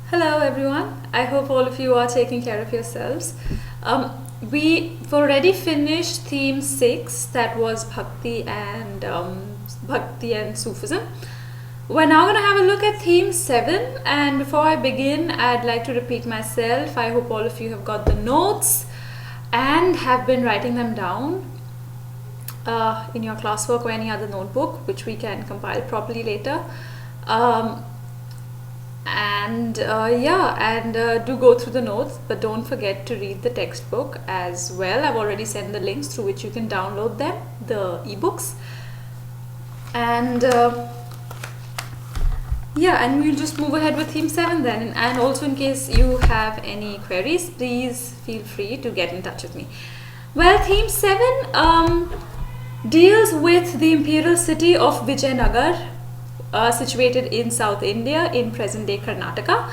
Hello, everyone. I hope all of you are taking care of yourselves. We've already finished theme 6, that was Bhakti and Sufism. We're now going to have a look at theme 7, and before I begin, I'd like to repeat myself. I hope all of you have got the notes and have been writing them down in your classwork or any other notebook, which we can compile properly later. Do go through the notes, but don't forget to read the textbook as well. I've already sent the links through which you can download them, the ebooks. And we'll just move ahead with theme 7 then. And also, in case you have any queries, please feel free to get in touch with me. Well, theme 7 deals with the imperial city of Vijayanagar, situated in South India, in present-day Karnataka.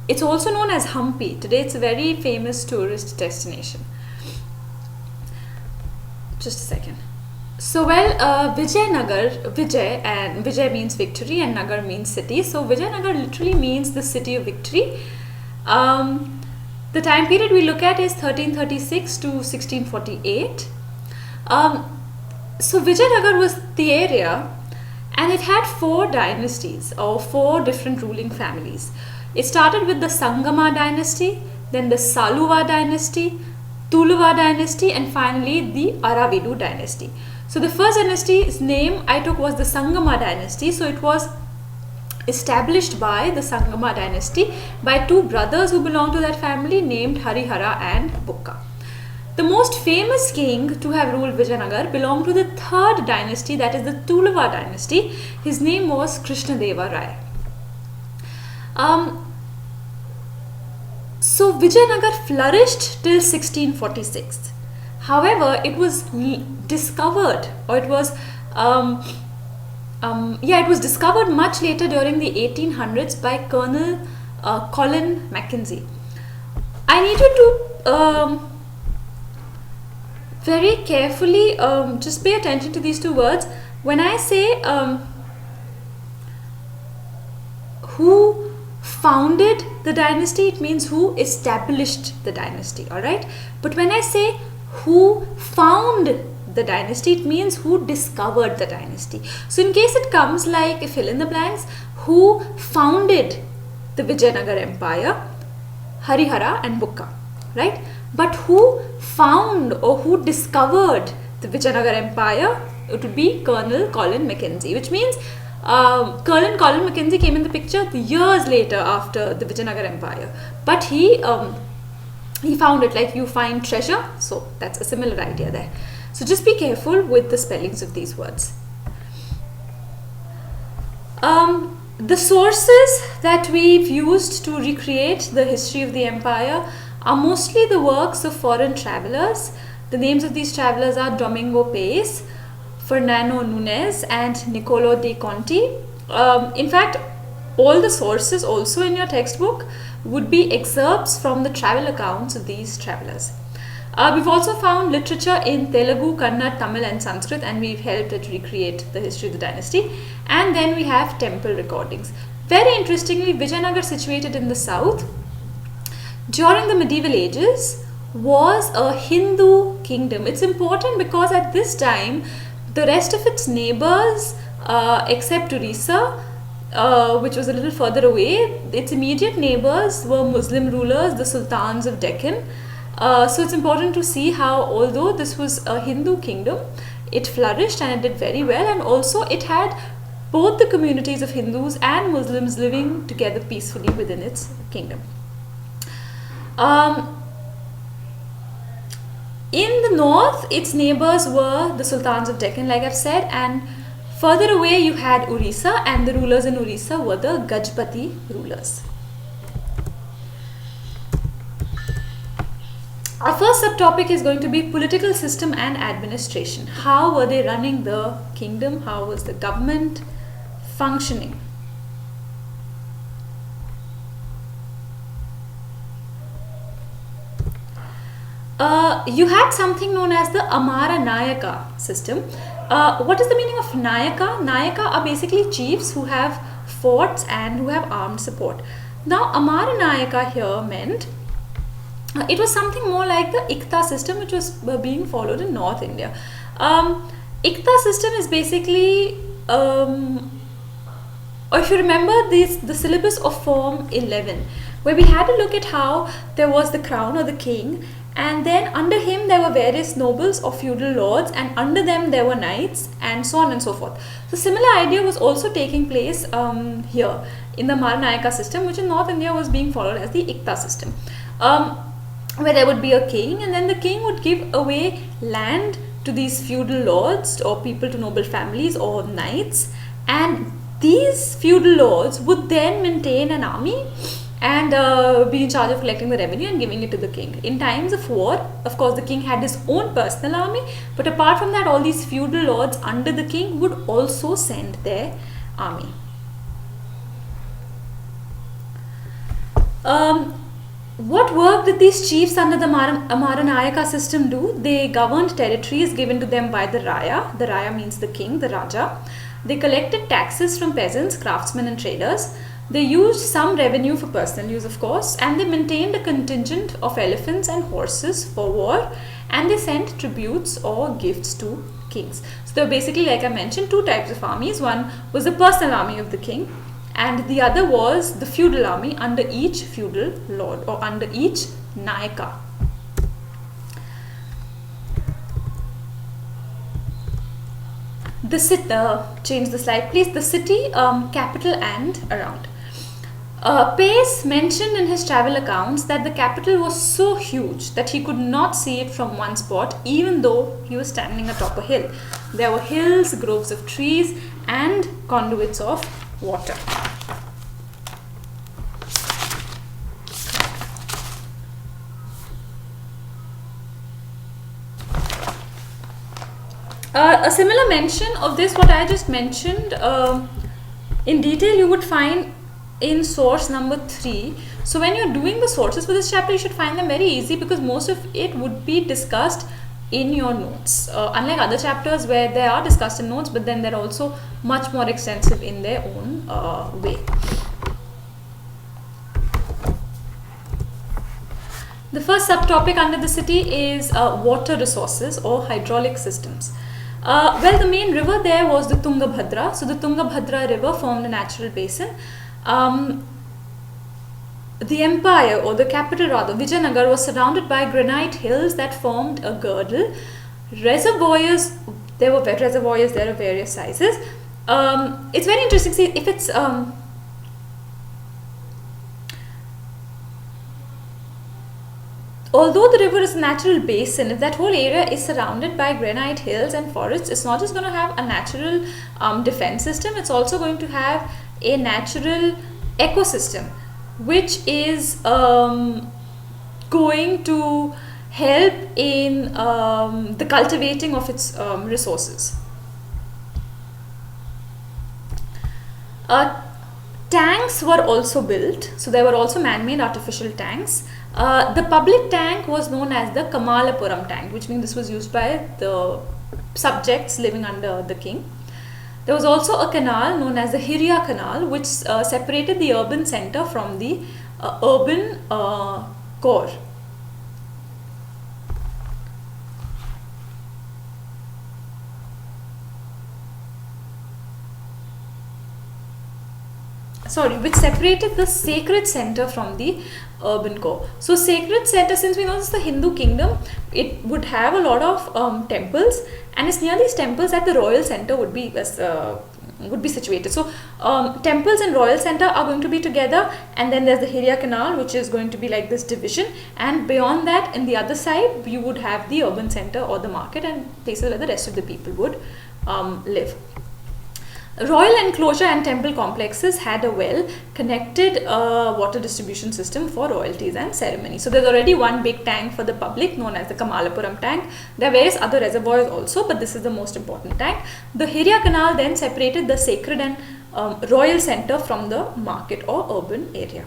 It's also known as Hampi. Today, it's a very famous tourist destination. Just a second. So, Vijay means victory, and Nagar means city. So, Vijayanagar literally means the city of victory. The time period we look at is 1336 to 1648. So, Vijayanagar was the area, and it had 4 dynasties or 4 different ruling families. It started with the Sangama dynasty, then the Saluva dynasty, Tuluva dynasty, and finally the Aravidu dynasty. So the first dynasty's name I took was the Sangama dynasty. So it was established by the Sangama dynasty by 2 brothers who belonged to that family named Harihara and Bukka. The most famous king to have ruled Vijayanagar belonged to the 3rd dynasty, that is the Tuluva dynasty. His name was Krishnadeva Rai. So Vijayanagar flourished till 1646. However, it was discovered, or it was discovered much later during the 1800s by Colonel Colin Mackenzie. I need you to very carefully just pay attention to these 2 words. When I say who founded the dynasty, it means who established the dynasty, alright? But when I say who found the dynasty, it means who discovered the dynasty. So in case it comes like fill in the blanks, who founded the Vijayanagar Empire? Harihara and Bukka, right? But who found or who discovered the Vijayanagar Empire? It would be Colonel Colin Mackenzie, which means Colin Mackenzie came in the picture years later after the Vijayanagar Empire. But he found it like you find treasure. So that's a similar idea there. So just be careful with the spellings of these words. The sources that we've used to recreate the history of the empire are mostly the works of foreign travelers. The names of these travelers are Domingo Paes, Fernando Nunes, and Niccolo de Conti. In fact, all the sources also in your textbook would be excerpts from the travel accounts of these travelers. We've also found literature in Telugu, Kannada, Tamil, and Sanskrit, and we've helped it recreate the history of the dynasty. And then we have temple recordings. Very interestingly, Vijayanagar, situated in the south, during the medieval ages, was a Hindu kingdom. It's important because at this time, the rest of its neighbors, except Orissa, which was a little further away, its immediate neighbors were Muslim rulers, the sultans of Deccan. So it's important to see how, although this was a Hindu kingdom, it flourished and it did very well, and also it had both the communities of Hindus and Muslims living together peacefully within its kingdom. In the north, its neighbors were the sultans of Deccan, like I've said, and further away you had Orissa, and the rulers in Orissa were the Gajpati rulers. Our first subtopic is going to be political system and administration. How were they running the kingdom? How was the government functioning? You had something known as the Amara Nayaka system. What is the meaning of Nayaka? Nayaka are basically chiefs who have forts and who have armed support. Now, Amaranayaka here meant it was something more like the Ikta system, which was being followed in North India. Ikta system is basically, or if you remember the syllabus of Form 11, where we had to look at how there was the crown or the king, and then under him there were various nobles or feudal lords, and under them there were knights, and so on and so forth. So similar idea was also taking place here in the Maranayaka system, which in North India was being followed as the Ikta system, where there would be a king, and then the king would give away land to these feudal lords or people to noble families or knights, and these feudal lords would then maintain an army and be in charge of collecting the revenue and giving it to the king. In times of war, of course, the king had his own personal army, but apart from that, all these feudal lords under the king would also send their army. What work did these chiefs under the Maranayaka system do? They governed territories given to them by the Raya. The Raya means the king, the Raja. They collected taxes from peasants, craftsmen and traders. They used some revenue for personal use, of course, and they maintained a contingent of elephants and horses for war, and they sent tributes or gifts to kings. So there were basically, like I mentioned, two types of armies. One was the personal army of the king, and the other was the feudal army under each feudal lord or under each Nayaka. The city, change the slide please, the city, capital and around. Pace mentioned in his travel accounts that the capital was so huge that he could not see it from one spot, even though he was standing atop a hill. There were hills, groves of trees and conduits of water. A similar mention of this, what I just mentioned in detail, you would find in source number 3. So when you're doing the sources for this chapter, you should find them very easy because most of it would be discussed in your notes. Unlike other chapters where they are discussed in notes, but then they're also much more extensive in their own way. The first subtopic under the city is water resources or hydraulic systems. Well, the main river there was the Tungabhadra. So the Tungabhadra river formed a natural basin. The empire, or the capital rather, Vijayanagar, was surrounded by granite hills that formed a girdle. Reservoirs, there were reservoirs there of various sizes. It's very interesting. See, if it's although the river is a natural basin, if that whole area is surrounded by granite hills and forests, it's not just going to have a natural defense system, it's also going to have a natural ecosystem, which is going to help in the cultivating of its resources. Tanks were also built, so there were also man-made artificial tanks. The public tank was known as the Kamalapuram tank, which means this was used by the subjects living under the king. There was also a canal known as the Hiriya Canal, which separated the urban center from the urban core. Which separated the sacred center from the urban core. So sacred center, since we know this is the Hindu kingdom, it would have a lot of temples, and it's near these temples that the royal center would be situated. So temples and royal center are going to be together, and then there's the Hiriya Canal, which is going to be like this division, and beyond that, in the other side, you would have the urban center or the market and places where the rest of the people would live. Royal enclosure and temple complexes had a well-connected water distribution system for royalties and ceremonies. So there's already one big tank for the public known as the Kamalapuram tank. There are various other reservoirs also, but this is the most important tank. The Hiriya Canal then separated the sacred and royal center from the market or urban area.